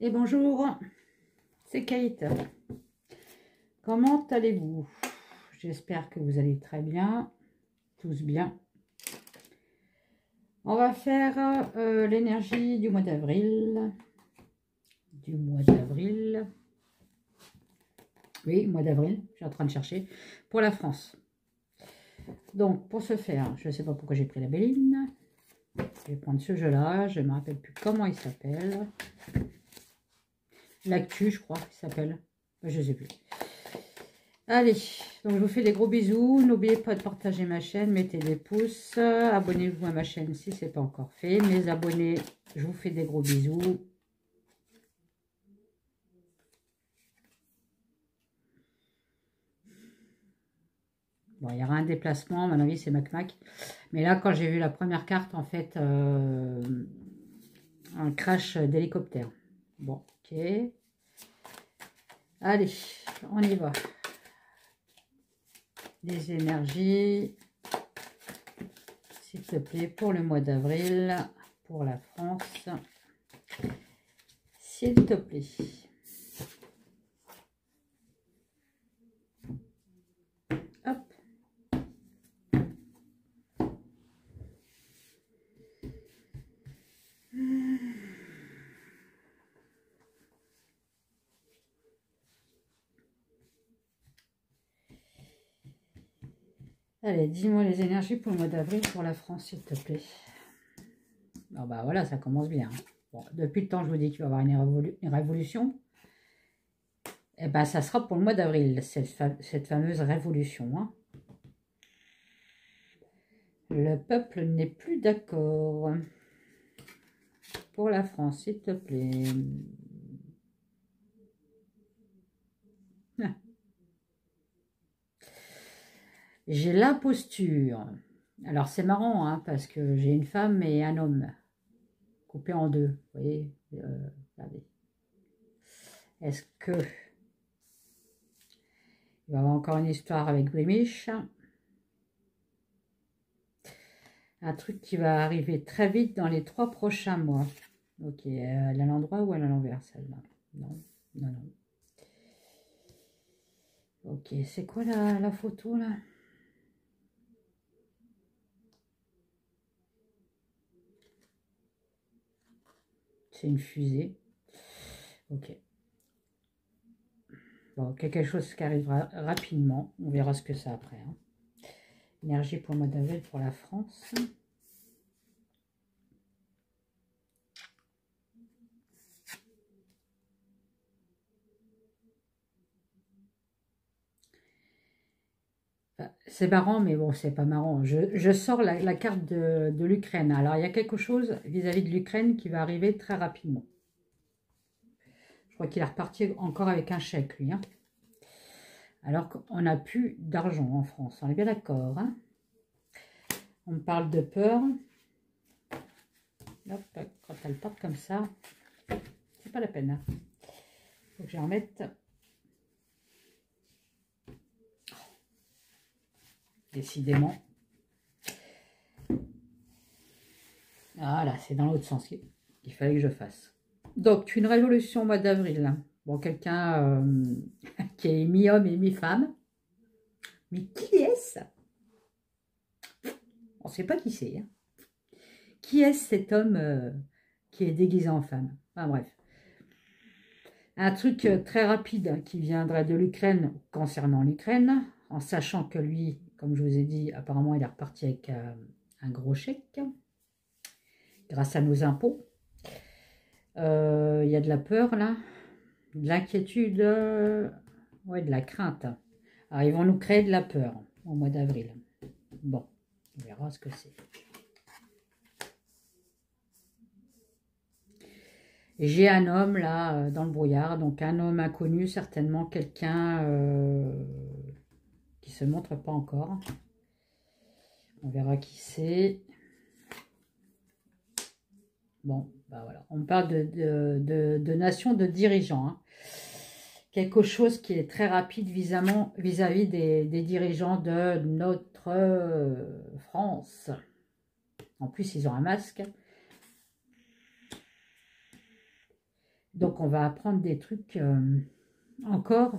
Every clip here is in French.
Et bonjour, c'est Kate. Comment allez-vous? J'espère que vous allez très bien, tous bien. On va faire l'énergie du mois d'avril. Oui, mois d'avril, je suis en train de chercher, pour la France. Donc, pour ce faire, je ne sais pas pourquoi j'ai pris la Béline. Je vais prendre ce jeu-là, je ne me rappelle plus comment il s'appelle. L'actu, je crois qu'il s'appelle. Je ne sais plus. Allez, donc je vous fais des gros bisous. N'oubliez pas de partager ma chaîne, mettez des pouces. Abonnez-vous à ma chaîne si ce n'est pas encore fait. Mes abonnés, je vous fais des gros bisous. Bon, il y aura un déplacement, à mon avis, c'est Mac. Mais là, quand j'ai vu la première carte, en fait, un crash d'hélicoptère. Bon, ok. Allez, on y va. Les énergies, s'il te plaît, pour le mois d'avril, pour la France. S'il te plaît. Hop. Allez, dis-moi les énergies pour le mois d'avril pour la France, s'il te plaît. Ah bah voilà, ça commence bien. Bon, depuis le temps, je vous dis qu'il va y avoir une révolution. Et ben, ça sera pour le mois d'avril, cette fameuse révolution. Hein. Le peuple n'est plus d'accord. Pour la France, s'il te plaît. J'ai l'imposture. Alors, c'est marrant, hein, parce que j'ai une femme et un homme coupés en deux. Vous voyez, regardez. Est-ce que il va y avoir encore une histoire avec Grémiche? Un truc qui va arriver très vite dans les 3 prochains mois. Ok, elle est à l'endroit ou elle est à l'envers, celle-là? Non, non, non. Ok, c'est quoi la photo, là? C'est une fusée. Ok. Bon, quelque chose qui arrivera rapidement. On verra ce que c'est après. Hein. Énergie pour le mois d'avril pour la France. C'est marrant, mais bon, c'est pas marrant. Je sors la carte de l'Ukraine. Alors, il y a quelque chose vis-à-vis de l'Ukraine qui va arriver très rapidement. Je crois qu'il est reparti encore avec un chèque, lui. Hein. Alors qu'on n'a plus d'argent en France. On est bien d'accord. Hein. On me parle de peur. Hop, quand elle part comme ça, c'est pas la peine. Hein. Faut que j'en remette. Décidément. Voilà, c'est dans l'autre sens qu'il fallait que je fasse. Donc, une révolution au mois d'avril. Bon, quelqu'un qui est mi-homme et mi-femme. Mais qui est-ce? On ne sait pas qui c'est. Hein. Qui est cet homme qui est déguisé en femme? Enfin bref. Un truc très rapide qui viendrait de l'Ukraine concernant l'Ukraine, en sachant que lui, comme je vous ai dit, apparemment il est reparti avec un gros chèque, grâce à nos impôts. Il y a de la peur là, de l'inquiétude, ouais, de la crainte. Alors ils vont nous créer de la peur au mois d'avril. Bon, on verra ce que c'est. J'ai un homme là dans le brouillard, donc un homme inconnu, certainement quelqu'un qui se montre pas encore. On verra qui c'est. Bon, bah voilà. On parle de nation de dirigeants. Hein. Quelque chose qui est très rapide vis-à-vis des dirigeants de notre France. En plus, ils ont un masque. Donc, on va apprendre des trucs, encore,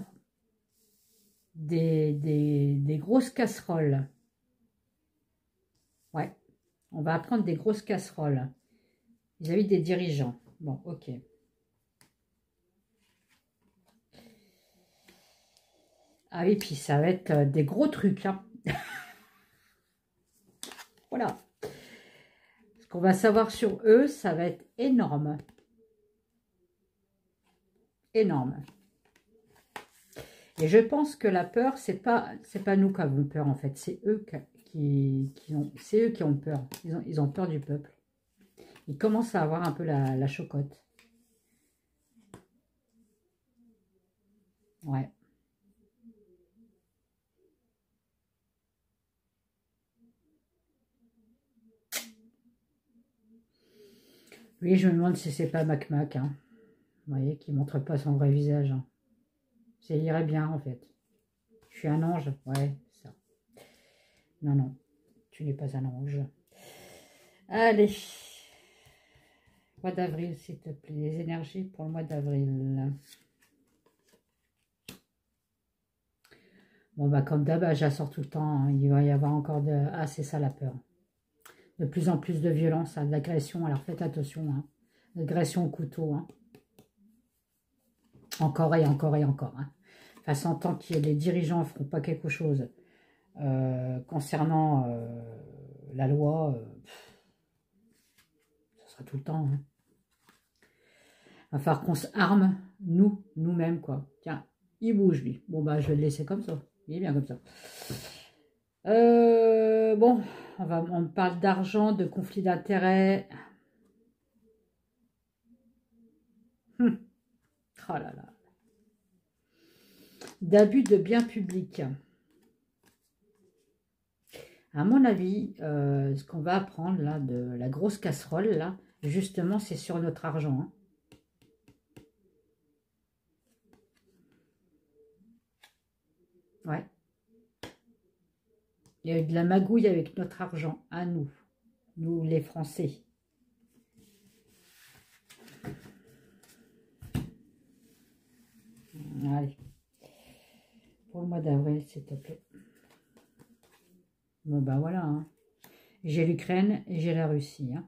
des grosses casseroles. Ouais, on va apprendre des grosses casseroles vis-à-vis des dirigeants. Bon, ok. Ah oui, puis ça va être des gros trucs, hein. Voilà. Ce qu'on va savoir sur eux, ça va être énorme. Énorme. Et je pense que la peur, c'est pas nous qui avons peur, en fait. C'est eux c'est eux qui ont peur. Ils ont peur du peuple. Ils commencent à avoir un peu la chocotte. Ouais. Oui, je me demande si c'est pas Mac Mac, hein. Vous voyez, qui montre pas son vrai visage, hein. Ça irait bien, en fait. Je suis un ange. Ouais, ça. Non, non. Tu n'es pas un ange. Allez. Mois d'avril, s'il te plaît. Les énergies pour le mois d'avril. Bon, bah, comme d'hab, j'assors tout le temps, hein. Il va y avoir encore de... Ah, c'est ça la peur. De plus en plus de violence, hein, d'agression. Alors, faites attention, hein. Agression au couteau, hein. Encore et encore et encore, hein. Enfin, tant que les dirigeants ne feront pas quelque chose concernant la loi, ça sera tout le temps, hein. Il va falloir qu'on s'arme, nous-mêmes, quoi. Tiens, il bouge, lui. Bon, bah, je vais le laisser comme ça. Il est bien comme ça. Bon, on parle d'argent, de conflit d'intérêts. Oh là là. D'abus de biens publics. À mon avis, ce qu'on va apprendre, là, de la grosse casserole, là, justement, c'est sur notre argent, hein. Ouais. Il y a eu de la magouille avec notre argent, à nous les Français. Allez, pour le mois d'avril, s'il te plaît. Bon, ben voilà, hein. J'ai l'Ukraine et j'ai la Russie, hein.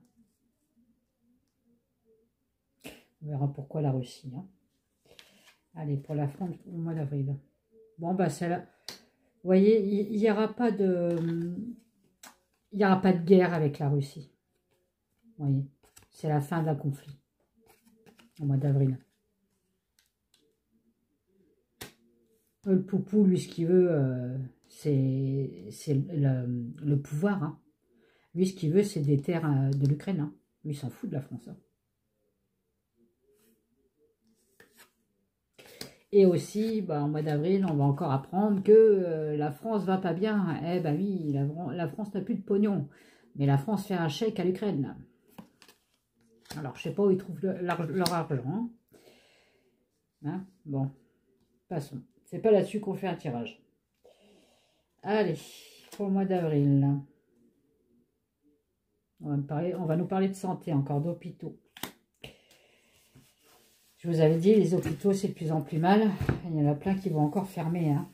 On verra pourquoi la Russie, hein. Allez, pour la France, au mois d'avril. Bon, bah, c'est là. Vous voyez, il n'y aura pas de... Il n'y aura pas de guerre avec la Russie. Vous voyez, c'est la fin d'un conflit au mois d'avril. Le poupou, lui, ce qu'il veut, c'est le pouvoir, hein. Lui, ce qu'il veut, c'est des terres de l'Ukraine, hein. Lui, il s'en fout de la France, hein. Et aussi, bah, en mois d'avril, on va encore apprendre que la France va pas bien. Eh ben oui, la France n'a plus de pognon. Mais la France fait un chèque à l'Ukraine. Alors, je sais pas où ils trouvent leur argent, hein. Hein, bon, passons. C'est pas là-dessus qu'on fait un tirage. Allez, pour le mois d'avril. On va nous parler de santé, encore d'hôpitaux. Je vous avais dit, les hôpitaux, c'est de plus en plus mal. Il y en a plein qui vont encore fermer, hein.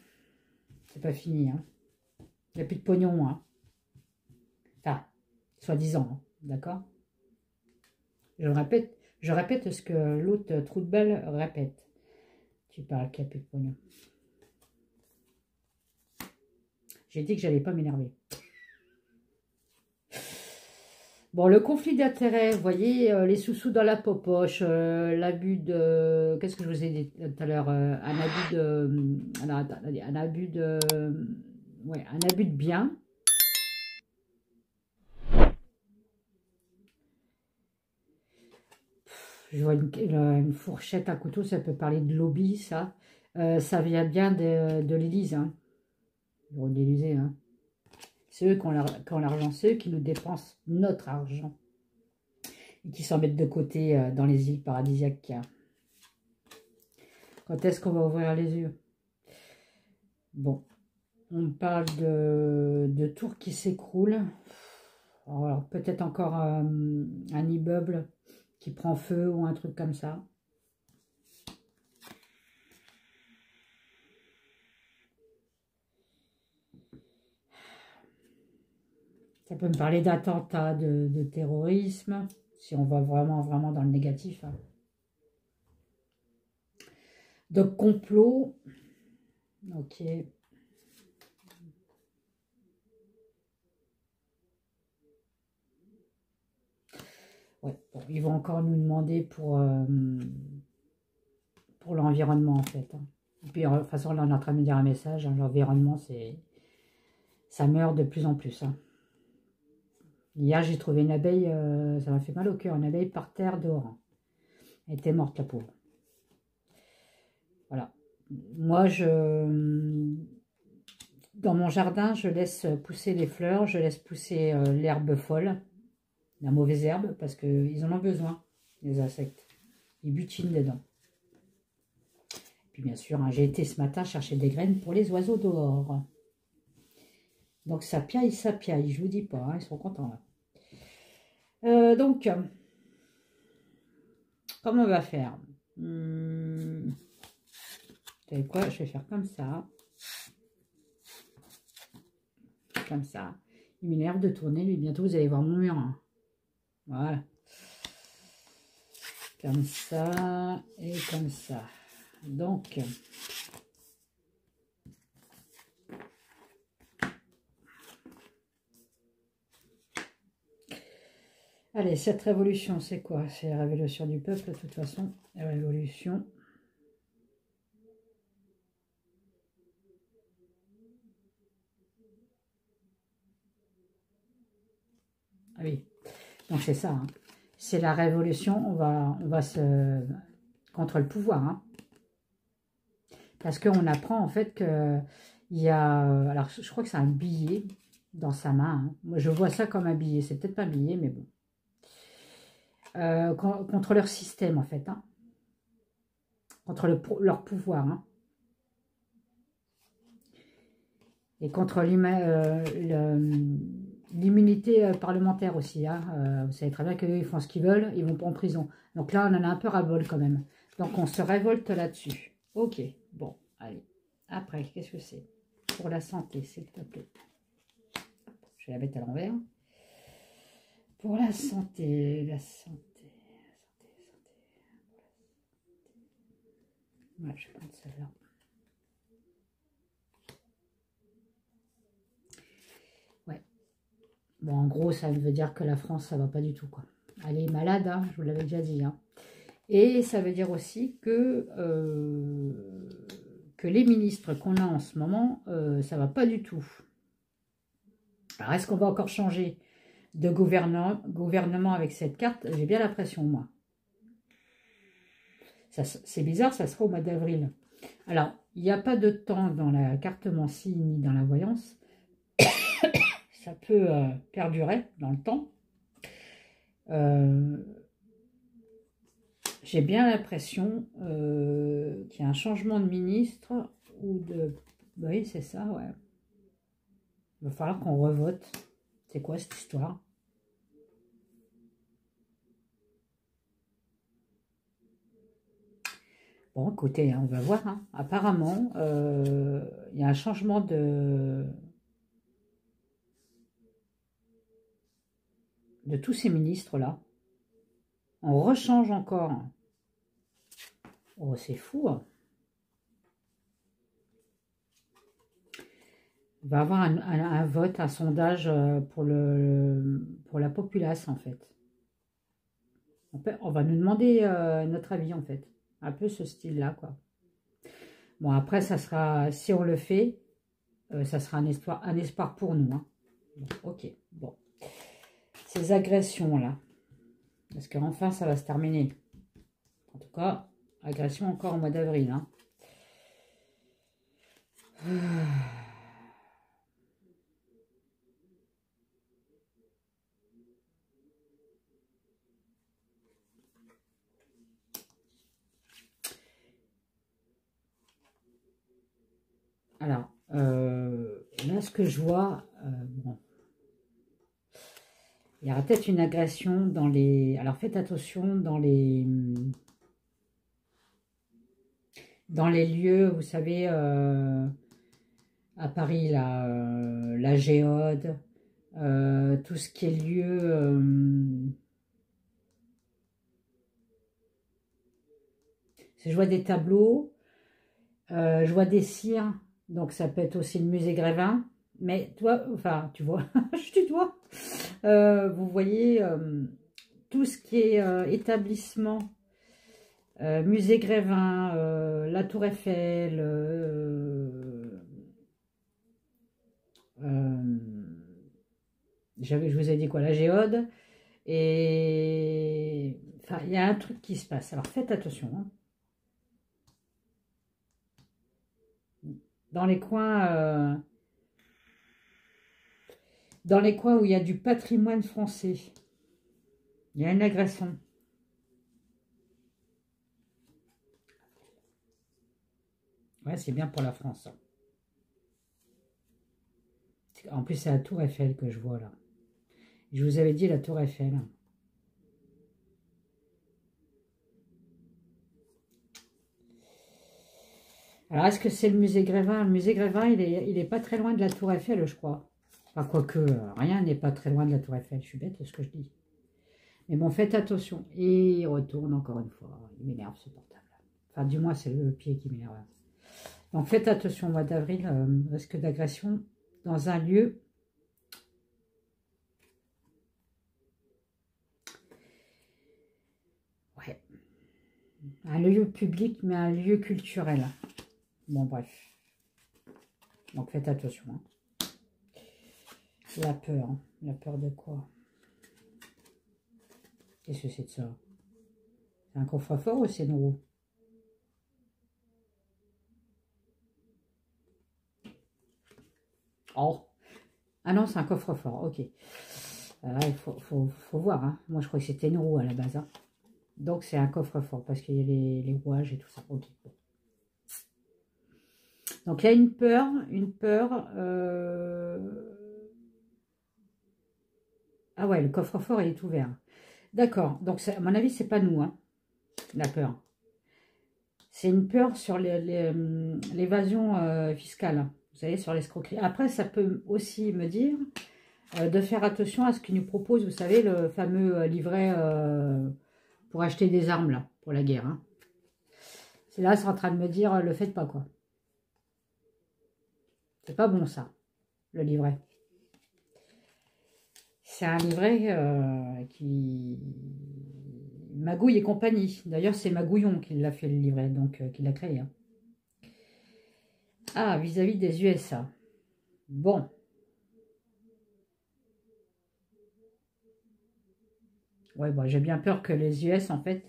C'est pas fini, hein. Il n'y a plus de pognon, hein. Enfin, soi-disant, hein. D'accord? Je répète ce que l'autre trou de balle répète. Tu parles qu'il n'y a plus de pognon. J'ai dit que j'allais pas m'énerver. Bon, le conflit d'intérêts, vous voyez, les sous-sous dans la popoche, l'abus de... Qu'est-ce que je vous ai dit tout à l'heure? Un abus de... alors, attendez, un abus de... Ouais, un abus de biens. Je vois une fourchette, un couteau, ça peut parler de lobby, ça. Ça vient bien de l'Élysée, hein. De l'Élysée, hein. C'est eux qui ont l'argent, c'est eux qui nous dépensent notre argent. Et qui s'en mettent de côté dans les îles paradisiaques. Quand est-ce qu'on va ouvrir les yeux? Bon, on parle de tours qui s'écroulent. Alors, peut-être encore un immeuble qui prend feu ou un truc comme ça. Ça peut me parler d'attentats, de terrorisme, si on va vraiment, vraiment dans le négatif. Hein. De complot. Ok. Ouais, bon, ils vont encore nous demander pour l'environnement, en fait. Hein. Et puis, de toute façon, là, on est en train de me dire un message. Hein, l'environnement, ça meurt de plus en plus. Hein. Hier, j'ai trouvé une abeille, ça m'a fait mal au cœur, une abeille par terre dehors. Hein. Elle était morte, la pauvre. Voilà. Moi, dans mon jardin, je laisse pousser les fleurs, je laisse pousser l'herbe folle, la mauvaise herbe, parce qu'ils en ont besoin, les insectes. Ils butinent dedans. Puis bien sûr, hein, j'ai été ce matin chercher des graines pour les oiseaux dehors. Donc ça piaille, je vous dis pas, hein, ils sont contents là. Donc, comment on va faire? Vous savez quoi? Je vais faire comme ça. Comme ça. Il m'énerve de tourner, lui. Bientôt, vous allez voir mon mur. Hein. Voilà. Comme ça et comme ça. Donc, allez, cette révolution, c'est quoi? C'est la révolution du peuple, de toute façon. La révolution. Ah oui, donc c'est ça. Hein. C'est la révolution, on va se... contre le pouvoir. Hein. Parce qu'on apprend en fait que il y a... Alors, je crois que c'est un billet dans sa main. Hein. Moi, je vois ça comme un billet. C'est peut-être pas un billet, mais bon. Contre leur système, en fait. Hein. Contre leur pouvoir. Hein. Et contre l'immunité parlementaire aussi. Hein. Vous savez très bien qu'eux, ils font ce qu'ils veulent. Ils vont pas en prison. Donc là, on en a un peu ras-le-bol quand même. Donc, on se révolte là-dessus. Ok. Bon, allez. Après, qu'est-ce que c'est? Pour la santé, s'il te plaît. Je vais la mettre à l'envers. Pour la santé, la santé. Ouais, je vais prendre celle-là. Ouais. Bon, en gros, ça veut dire que la France, ça va pas du tout, quoi. Elle est malade, hein, je vous l'avais déjà dit. Hein. Et ça veut dire aussi que les ministres qu'on a en ce moment, ça va pas du tout. Alors, est-ce qu'on va encore changer de gouvernement avec cette carte? J'ai bien l'impression, moi. C'est bizarre, ça sera au mois d'avril. Alors, il n'y a pas de temps dans la cartomancie ni dans la voyance. Ça peut perdurer dans le temps. J'ai bien l'impression qu'il y a un changement de ministre ou de... Oui, c'est ça, ouais. Il va falloir qu'on revote. C'est quoi cette histoire? Bon, écoutez, on va voir. Hein. Apparemment, il y a un changement de tous ces ministres-là. On rechange encore. Oh, c'est fou. Hein. Il va y avoir un vote, un sondage pour la populace, en fait. On va nous demander notre avis, en fait. Un peu ce style-là, quoi. Bon, après, ça sera, si on le fait, ça sera un espoir pour nous. Hein. Bon, ok, bon. Ces agressions-là, parce qu'enfin, ça va se terminer. En tout cas, agression encore au mois d'avril. Hein. Alors, là, ce que je vois, bon, il y aura peut-être une agression dans les... Alors, faites attention dans les lieux, vous savez, à Paris, la Géode, tout ce qui est lieu... je vois des tableaux, je vois des cires, donc ça peut être aussi le musée Grévin. Mais toi, enfin, tu vois, je tutoie. Vous voyez tout ce qui est établissement, musée Grévin, la Tour Eiffel, je vous ai dit quoi, la Géode. Et enfin, il y a un truc qui se passe. Alors faites attention. Hein. Dans les coins où il y a du patrimoine français, il y a une agression. Ouais, c'est bien pour la France. En plus, c'est la Tour Eiffel que je vois là. Je vous avais dit la Tour Eiffel. Alors, est-ce que c'est le musée Grévin? Le musée Grévin, il est pas très loin de la Tour Eiffel, je crois. Enfin, quoique, rien n'est pas très loin de la Tour Eiffel. Je suis bête, c'est ce que je dis. Mais bon, faites attention. Et il retourne encore une fois. Il m'énerve, ce portable. Enfin, du moins, c'est le pied qui m'énerve. Donc, faites attention, au mois d'avril, risque d'agression dans un lieu. Ouais. Un lieu public, mais un lieu culturel. Bon, bref. Donc, faites attention. Hein. La peur. Hein. La peur de quoi? Qu'est-ce que c'est de ça? C'est un coffre-fort ou c'est une roue? Oh! Ah non, c'est un coffre-fort. Ok. Il faut voir. Hein. Moi, je crois que c'était une roue à la base. Hein. Donc, c'est un coffre-fort parce qu'il y a les rouages et tout ça. Ok. Donc, il y a une peur. Ah ouais, le coffre-fort est ouvert. D'accord. Donc, à mon avis, c'est pas nous, hein, la peur. C'est une peur sur l'évasion fiscale. Vous savez, sur l'escroquerie. Après, ça peut aussi me dire de faire attention à ce qu'ils nous proposent. Vous savez, le fameux livret pour acheter des armes, là, pour la guerre. Hein. C'est là, c'est en train de me dire, le faites pas, quoi. C'est pas bon, ça, le livret. C'est un livret qui... Magouille et compagnie. D'ailleurs, c'est Magouillon qui l'a fait, le livret, donc qui l'a créé. Hein. Ah, vis-à-vis des USA. Bon. Ouais, bon, j'ai bien peur que les US, en fait,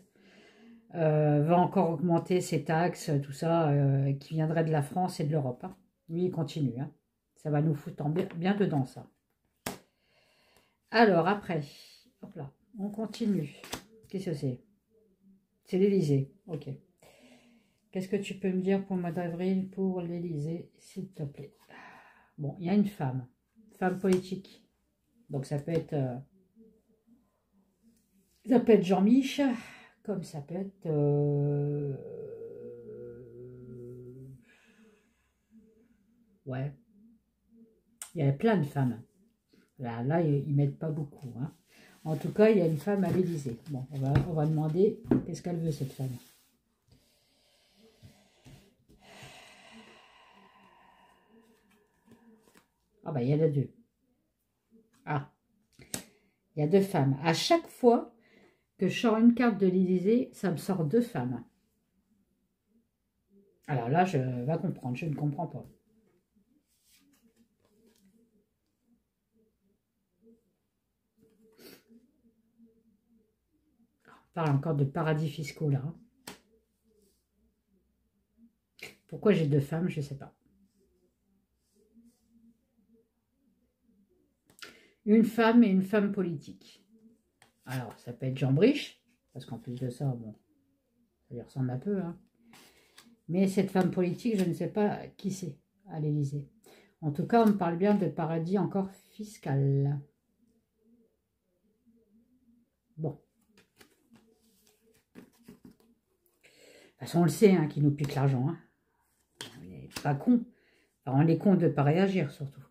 va encore augmenter ses taxes, tout ça, qui viendrait de la France et de l'Europe. Hein. Lui, il continue. Hein. Ça va nous foutre bien dedans, ça. Alors, après, hop là, on continue. Qu'est-ce que c'est? C'est l'Élysée. Ok. Qu'est-ce que tu peux me dire pour le mois d'avril pour l'Élysée, s'il te plaît? Bon, il y a une femme politique. Donc, ça peut être Jean-Mich, comme ça peut être... ouais. Il y a plein de femmes. Là ils mettent pas beaucoup. Hein. En tout cas, il y a une femme à l'Élysée. Bon, on va demander qu'est-ce qu'elle veut, cette femme. Ah bah, il y en a deux. Ah, il y a deux femmes. À chaque fois que je sors une carte de l'Élysée, ça me sort deux femmes. Alors là, je vais comprendre. Je ne comprends pas. On parle encore de paradis fiscaux, là. Pourquoi j'ai deux femmes, je ne sais pas. Une femme et une femme politique. Alors, ça peut être Jean Briche, parce qu'en plus de ça, bon, ça lui ressemble un peu. Hein. Mais cette femme politique, je ne sais pas qui c'est à l'Élysée. En tout cas, on me parle bien de paradis encore fiscal. Bon. De toute façon, on le sait, hein, qu'ils nous piquent l'argent. Hein. On n'est pas con. Enfin, on est con de ne pas réagir, surtout.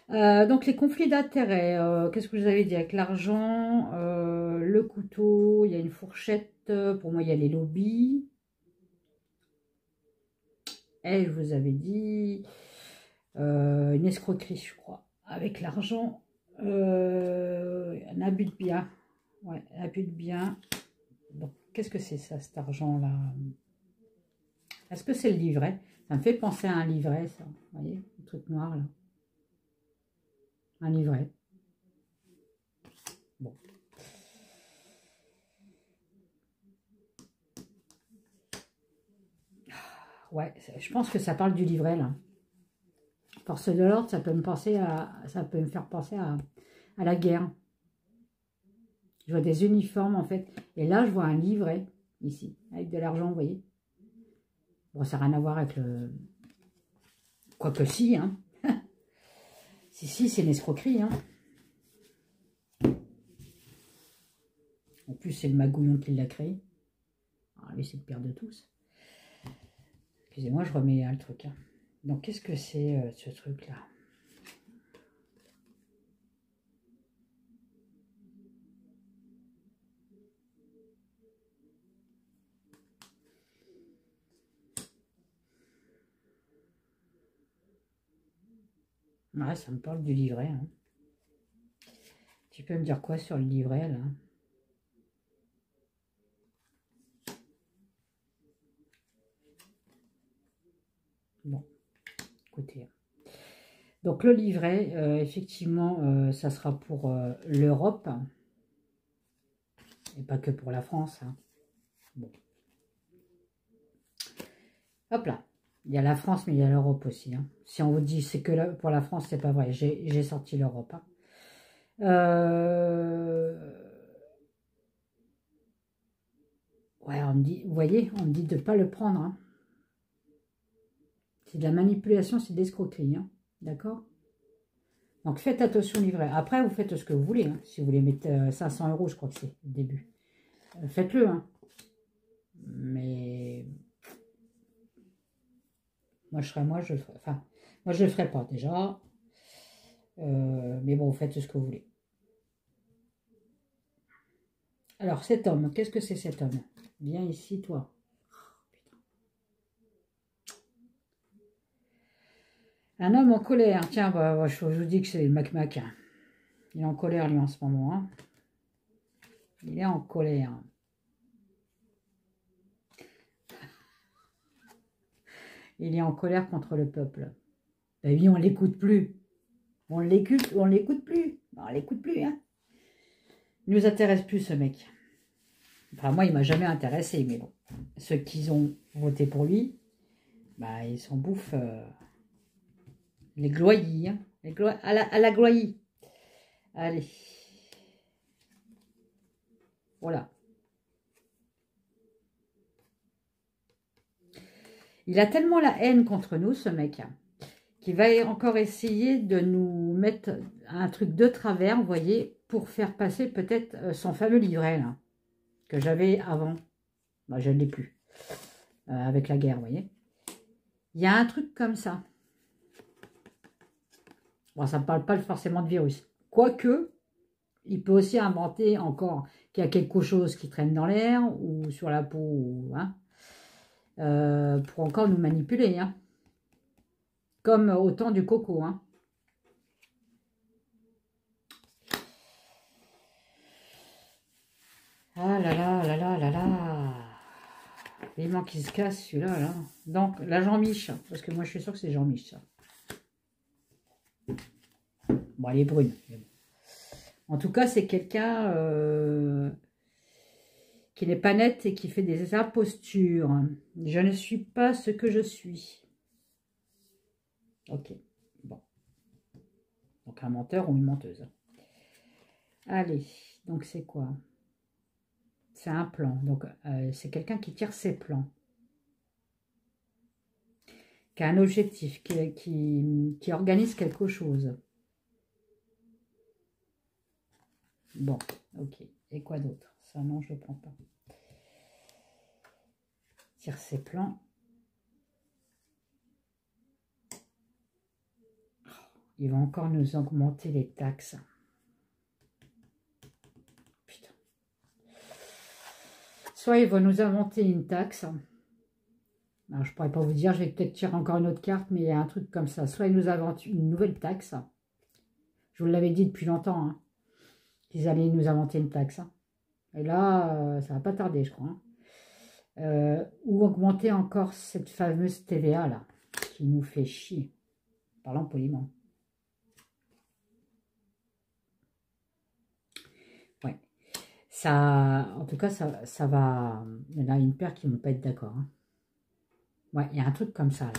Donc les conflits d'intérêts, qu'est-ce que je vous avais dit avec l'argent, le couteau, il y a une fourchette, pour moi il y a les lobbies. Et je vous avais dit une escroquerie, je crois, avec l'argent, un abus de bien. Ouais, abus de bien. Donc qu'est-ce que c'est ça, cet argent-là? Est-ce que c'est le livret? Ça me fait penser à un livret, ça. Vous voyez, le truc noir, là. Un livret. Bon. Ouais, je pense que ça parle du livret, là. Force de l'ordre, ça peut me faire penser à la guerre. Je vois des uniformes, en fait. Et là, je vois un livret, ici, avec de l'argent, vous voyez. Bon, ça n'a rien à voir avec le... Quoique si, hein. Si, c'est une escroquerie, hein. En plus, c'est le magouillon qui l'a créé. Ah, lui, c'est le pire de tous. Excusez-moi, je remets le truc. Hein. Donc, qu'est-ce que c'est, ce truc-là? Ouais, ça me parle du livret. Hein. Tu peux me dire quoi sur le livret, là? Bon, écoutez. Donc, le livret, effectivement, ça sera pour l'Europe. Et pas que pour la France. Hein. Bon. Hop là. Il y a la France, mais il y a l'Europe aussi. Hein. Si on vous dit c'est que pour la France, c'est pas vrai. J'ai sorti l'Europe. Hein. Ouais, on me dit, vous voyez, on me dit de ne pas le prendre. Hein. C'est de la manipulation, c'est de l'escroquerie. Hein. D'accord? Donc faites attention au livret. Après, vous faites ce que vous voulez. Hein. Si vous voulez mettre 500 €, je crois que c'est le début. Faites-le. Hein. Mais moi, je le ferai. Enfin, moi, je le ferai pas déjà. Mais bon, faites ce que vous voulez. Alors, cet homme, qu'est-ce que c'est cet homme? Viens ici, toi. Un homme en colère. Tiens, bah, je vous dis que c'est le Mac-Mac. Hein. Il est en colère, lui, en ce moment. Hein. Il est en colère. Il est en colère contre le peuple. Ben oui, on l'écoute plus. On l'écoute plus. On l'écoute plus. Hein. Il nous intéresse plus, ce mec. Enfin, moi, il m'a jamais intéressé, mais bon. Ceux qui ont voté pour lui, bah, ils s'en bouffent les gloyis. Hein. À la gloyie. Allez. Voilà. Il a tellement la haine contre nous, ce mec, qu'il va encore essayer de nous mettre un truc de travers, vous voyez, pour faire passer peut-être son fameux livret, là, que j'avais avant. Moi, je ne l'ai plus, avec la guerre, vous voyez. Il y a un truc comme ça. Bon, ça ne parle pas forcément de virus. Quoique, il peut aussi inventer encore qu'il y a quelque chose qui traîne dans l'air, ou sur la peau, hein, pour encore nous manipuler, hein. Comme au temps du coco, hein. Ah là là là là là là. Vivement qui se casse celui-là. Là. Donc, la Jean-Mich. Parce que moi, je suis sûre que c'est Jean-Mich, ça. Bon, elle est brune. En tout cas, c'est quelqu'un qui n'est pas net et qui fait des impostures. Je ne suis pas ce que je suis. Ok. Bon. Donc, un menteur ou une menteuse. Allez. Donc, c'est quoi? C'est un plan. Donc, c'est quelqu'un qui tire ses plans. Qui a un objectif. Qui organise quelque chose. Bon, ok. Et quoi d'autre? Ça, non, je ne prends pas. Tire ses plans. ils vont encore nous augmenter les taxes. Putain. Soit ils vont nous inventer une taxe. Alors, je ne pourrais pas vous dire, je vais peut-être tirer encore une autre carte, mais il y a un truc comme ça. Soit ils nous inventent une nouvelle taxe. Je vous l'avais dit depuis longtemps, hein, qu'ils allaient nous inventer une taxe. Hein. Et là, ça va pas tarder, je crois. Hein. Ou augmenter encore cette fameuse TVA, là, qui nous fait chier. Parlant poliment. Ouais. Ça, en tout cas, ça va... Il y en a une paire qui ne vont pas être d'accord. Hein. Ouais, il y a un truc comme ça, là.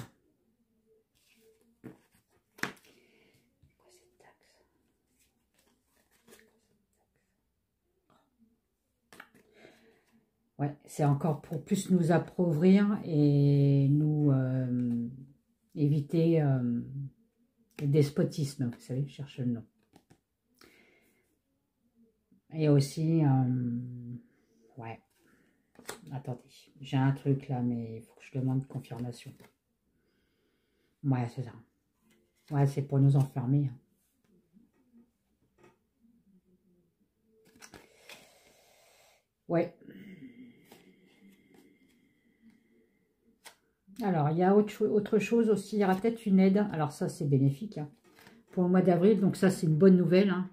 Ouais, c'est encore pour plus nous appauvrir et nous éviter le despotisme, vous savez, je cherche le nom. Et aussi, ouais, attendez, j'ai un truc là, mais il faut que je demande confirmation. Ouais, c'est ça. Ouais, c'est pour nous enfermer. Hein. Ouais. Alors, il y a autre chose aussi, il y aura peut-être une aide. Alors ça, c'est bénéfique hein, pour le mois d'avril. Donc ça, c'est une bonne nouvelle. Hein.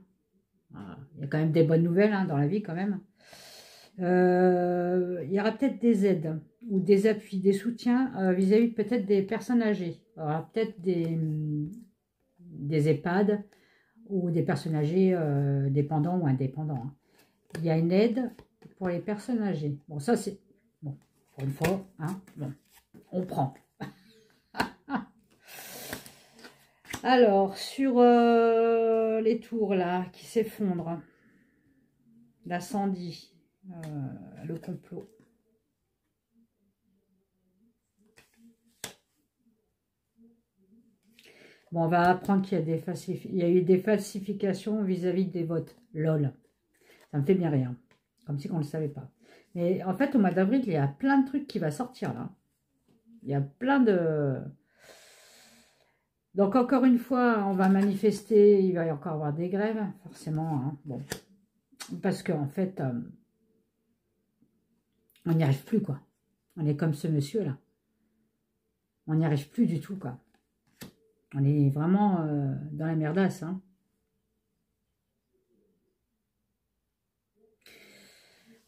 Il y a quand même des bonnes nouvelles hein, dans la vie quand même. Il y aura peut-être des aides ou des appuis, des soutiens vis-à-vis peut-être des personnes âgées. Il y aura peut-être des EHPAD ou des personnes âgées dépendants ou indépendants. Hein. Il y a une aide pour les personnes âgées. Bon, ça c'est... Bon, pour une fois, hein, bon. On prend. Alors, sur les tours là, qui s'effondrent, l'incendie, le complot. Bon, on va apprendre qu'il y a il y a eu des falsifications vis-à-vis des votes. LOL. Ça me fait bien rire. Comme si on ne le savait pas. Mais en fait, au mois d'avril, il y a plein de trucs qui vont sortir là. Il y a plein de... Donc, encore une fois, on va manifester, il va y encore avoir des grèves, forcément. Hein, bon. Parce qu'en fait, on n'y arrive plus, quoi. On est comme ce monsieur-là. On n'y arrive plus du tout, quoi. On est vraiment dans la merdasse, hein.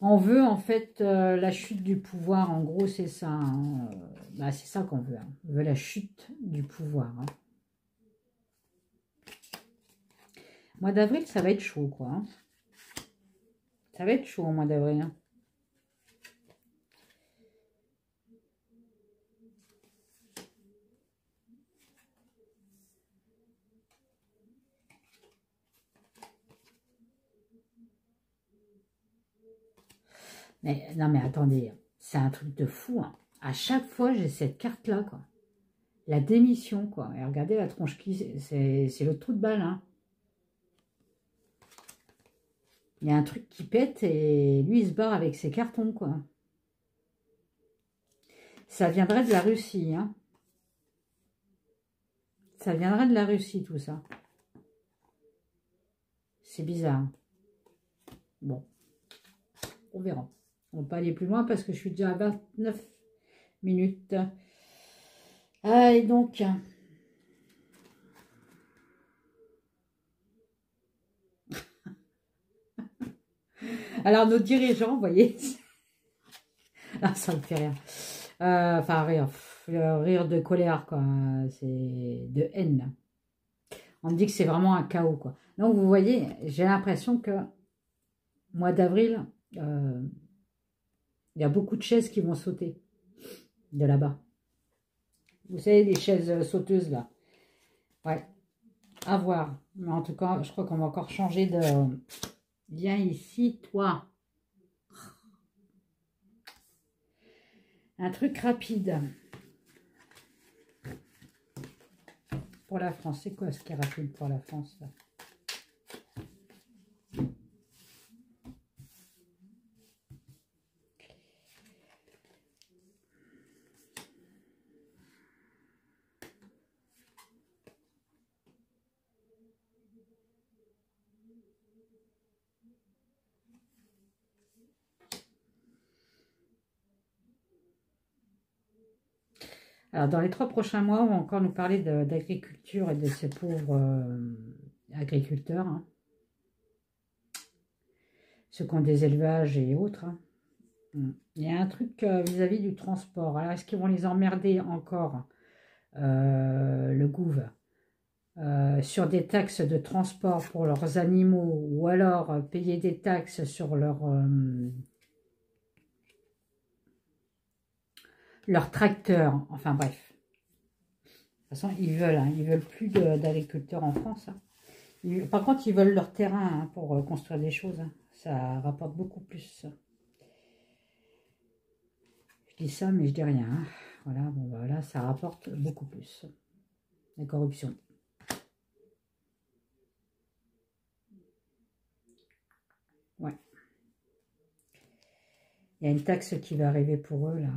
On veut, en fait, la chute du pouvoir. En gros, c'est ça. Hein. Bah, c'est ça qu'on veut. Hein. On veut la chute du pouvoir. Hein. Mois d'avril, ça va être chaud, quoi. Hein. Ça va être chaud au mois d'avril. Hein. Mais non, mais attendez. C'est un truc de fou. Hein. À chaque fois, j'ai cette carte-là, quoi. La démission, quoi. Et regardez la tronche qui... C'est le trou de balle, hein. Il y a un truc qui pète et lui, il se barre avec ses cartons, quoi. Ça viendrait de la Russie, hein. Ça viendrait de la Russie, tout ça. C'est bizarre. Bon, on verra. On va pas aller plus loin parce que je suis déjà à 29 minutes. Ah, et donc... Alors, nos dirigeants, vous voyez... Ah, ça me fait rire. Enfin, rire. Rire de colère, quoi. C'est de haine. On me dit que c'est vraiment un chaos, quoi. Donc, vous voyez, j'ai l'impression que mois d'avril, il y a beaucoup de chaises qui vont sauter de là-bas. Vous savez, les chaises sauteuses, là. Ouais, à voir. Mais en tout cas, je crois qu'on va encore changer de... Viens ici, toi. Un truc rapide. Pour la France, c'est quoi ce qui est rapide pour la France là? Alors, dans les 3 prochains mois, on va encore nous parler d'agriculture et de ces pauvres agriculteurs, hein. Ceux qui ont des élevages et autres, hein. Il y a un truc vis-à-vis du transport. Alors, est-ce qu'ils vont les emmerder encore, le gouv, sur des taxes de transport pour leurs animaux, ou alors payer des taxes sur leur tracteur, enfin bref. De toute façon, ils veulent, hein, ils veulent plus d'agriculteurs en France, hein. Par contre, ils veulent leur terrain, hein, pour construire des choses, hein. Ça rapporte beaucoup plus. Je dis ça, mais je dis rien, hein. Voilà, bon, voilà, ça rapporte beaucoup plus. La corruption. Ouais. Il y a une taxe qui va arriver pour eux, là.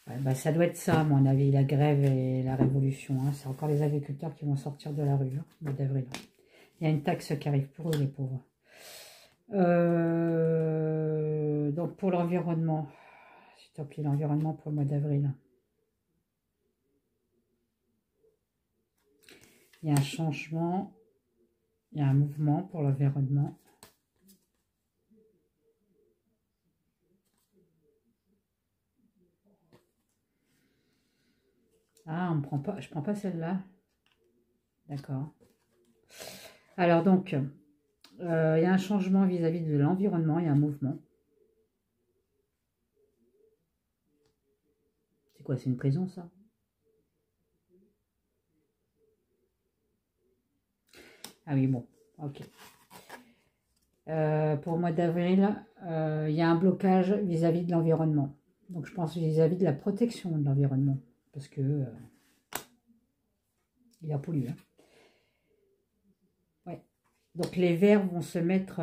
Ouais, bah, ça doit être ça, à mon avis, la grève et la révolution, hein. C'est encore les agriculteurs qui vont sortir de la rue, hein, au mois d'avril. Il y a une taxe qui arrive pour eux, les pauvres. Donc, pour l'environnement, s'il te plaît, l'environnement pour le mois d'avril. Il y a un changement, il y a un mouvement pour l'environnement. Ah, je prends pas celle-là. D'accord. Alors donc, il y a un changement vis-à-vis de l'environnement, il y a un mouvement. C'est quoi, c'est une prison, ça? Ah oui, bon, ok. Pour le mois d'avril, il y a un blocage vis-à-vis de l'environnement. Donc je pense vis-à-vis de la protection de l'environnement. Parce que il a pollué, hein. Ouais. Donc les Verts vont se mettre...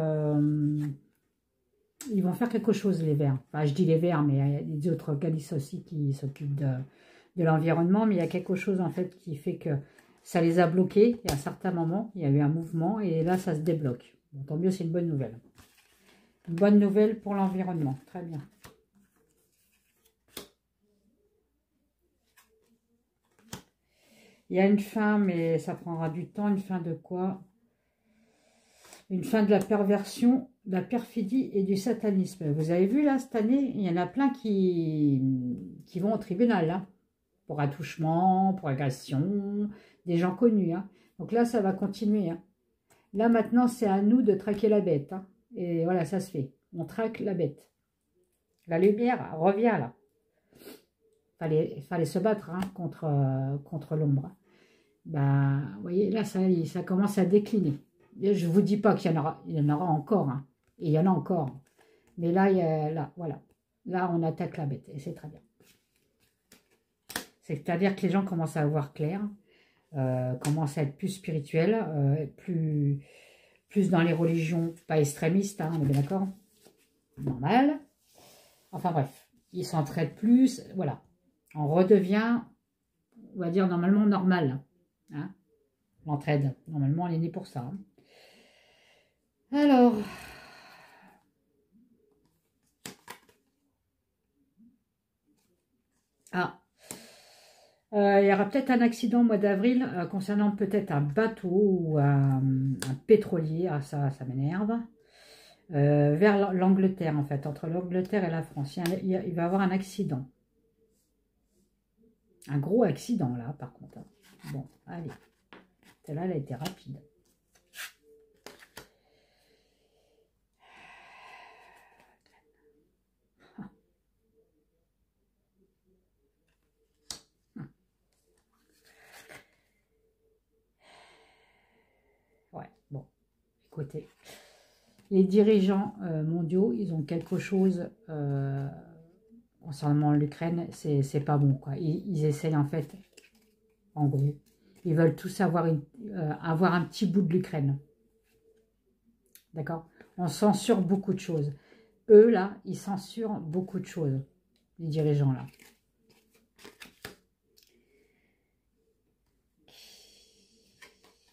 ils vont faire quelque chose, les Verts. Enfin, je dis les Verts, mais il y a des autres organismes aussi qui s'occupent de l'environnement. Mais il y a quelque chose, en fait, qui fait que ça les a bloqués. Et à un certain moment, il y a eu un mouvement. Et là, ça se débloque. Bon, tant mieux, c'est une bonne nouvelle. Une bonne nouvelle pour l'environnement. Très bien. Il y a une fin, mais ça prendra du temps. Une fin de quoi? Une fin de la perversion, de la perfidie et du satanisme. Vous avez vu, là, cette année, il y en a plein qui vont au tribunal, là, pour attouchement, pour agression, des gens connus, hein. Donc là, ça va continuer, hein. Là, maintenant, c'est à nous de traquer la bête, hein. Et voilà, ça se fait. On traque la bête. La lumière revient, là. Fallait se battre, hein, contre l'ombre. Ben, vous voyez, là, ça commence à décliner. Je ne vous dis pas qu'il y en aura encore, hein. Et il y en a encore. Mais là, voilà. Là, on attaque la bête. Et c'est très bien. C'est-à-dire que les gens commencent à voir clair, commencent à être plus spirituels, plus dans les religions, pas extrémistes, hein, on est bien d'accord? Normal. Enfin bref, ils s'entraident plus, voilà. On redevient, on va dire, normalement normal, hein. L'entraide, normalement, elle est née pour ça, hein. Alors, ah, il y aura peut-être un accident au mois d'avril concernant peut-être un bateau ou un pétrolier. Ah, ça m'énerve. Vers l'Angleterre, en fait, entre l'Angleterre et la France. Il va y avoir un accident. Un gros accident, là, par contre, hein. Bon, allez. Celle-là, elle a été rapide. Ouais, bon, écoutez. Les dirigeants mondiaux, ils ont quelque chose concernant l'Ukraine, c'est pas bon, quoi. Ils essayent, en fait, en gros, ils veulent tous avoir un petit bout de l'Ukraine. D'accord? On censure beaucoup de choses. Eux, là, ils censurent beaucoup de choses, les dirigeants, là.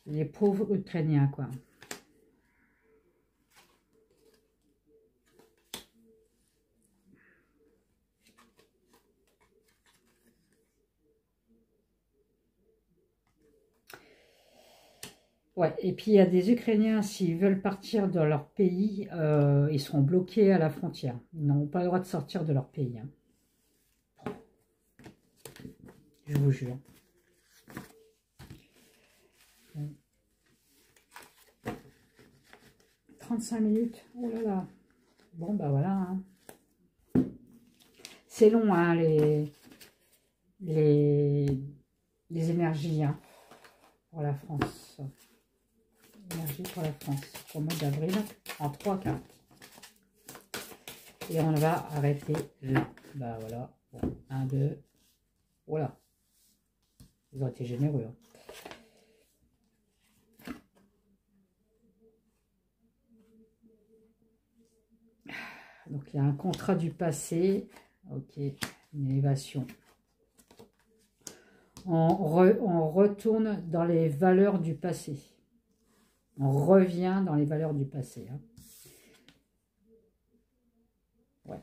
Les pauvres Ukrainiens, quoi. Ouais, et puis il y a des Ukrainiens, s'ils veulent partir de leur pays, ils seront bloqués à la frontière. Ils n'ont pas le droit de sortir de leur pays, hein. Je vous jure. 35 minutes, oh là là. Bon, bah voilà, hein. C'est long, hein, les énergies, hein, pour la France. Énergie pour la France, au mois d'avril, en 3 cartes. Et on va arrêter là. Bah voilà, bon, 1, 2, voilà. Ils ont été généreux, hein. Donc il y a un contrat du passé, ok, une élévation. On retourne dans les valeurs du passé. On revient dans les valeurs du passé, hein. Ouais.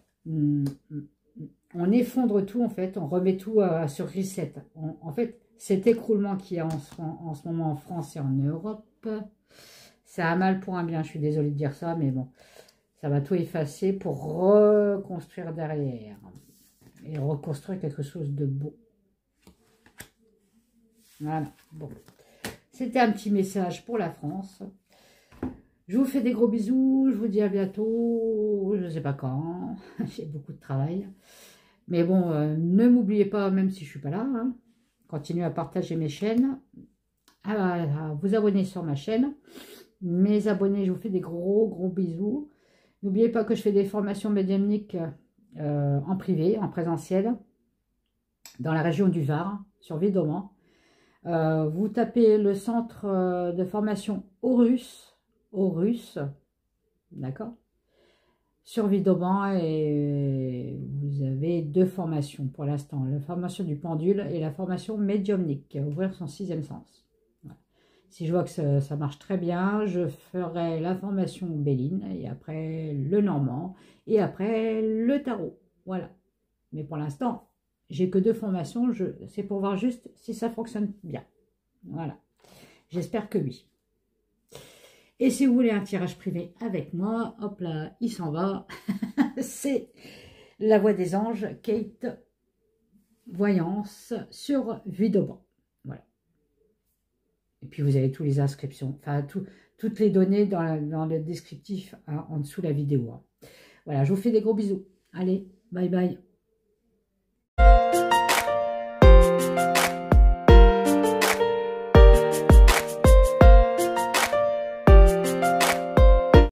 On effondre tout en fait, on remet tout sur reset. En fait, cet écroulement qu'il y a en ce moment en France et en Europe, c'est un mal pour un bien. Je suis désolée de dire ça, mais bon. Ça va tout effacer pour reconstruire derrière. Et reconstruire quelque chose de beau. Voilà. Bon. C'était un petit message pour la France. Je vous fais des gros bisous. Je vous dis à bientôt. Je ne sais pas quand. J'ai beaucoup de travail. Mais bon, ne m'oubliez pas, même si je ne suis pas là, hein. Continuez à partager mes chaînes. À vous abonner sur ma chaîne. Mes abonnés, je vous fais des gros bisous. N'oubliez pas que je fais des formations médiumniques en privé, en présentiel, dans la région du Var, sur Vidoman. Vous tapez le centre de formation Horus, d'accord, sur Vidoman, et vous avez 2 formations pour l'instant, la formation du pendule et la formation médiumnique, ouvrir son 6e sens. Si je vois que ça marche très bien, je ferai la formation Béline, et après le Normand, et après le Tarot. Voilà. Mais pour l'instant, j'ai que 2 formations. C'est pour voir juste si ça fonctionne bien. Voilà. J'espère que oui. Et si vous voulez un tirage privé avec moi, hop là, il s'en va. C'est la voix des anges, Kate Voyance, sur Vidoban. Voilà. Et puis vous avez toutes les inscriptions, enfin toutes les données dans le descriptif, hein, en dessous de la vidéo, hein. Voilà, je vous fais des gros bisous. Allez, bye bye.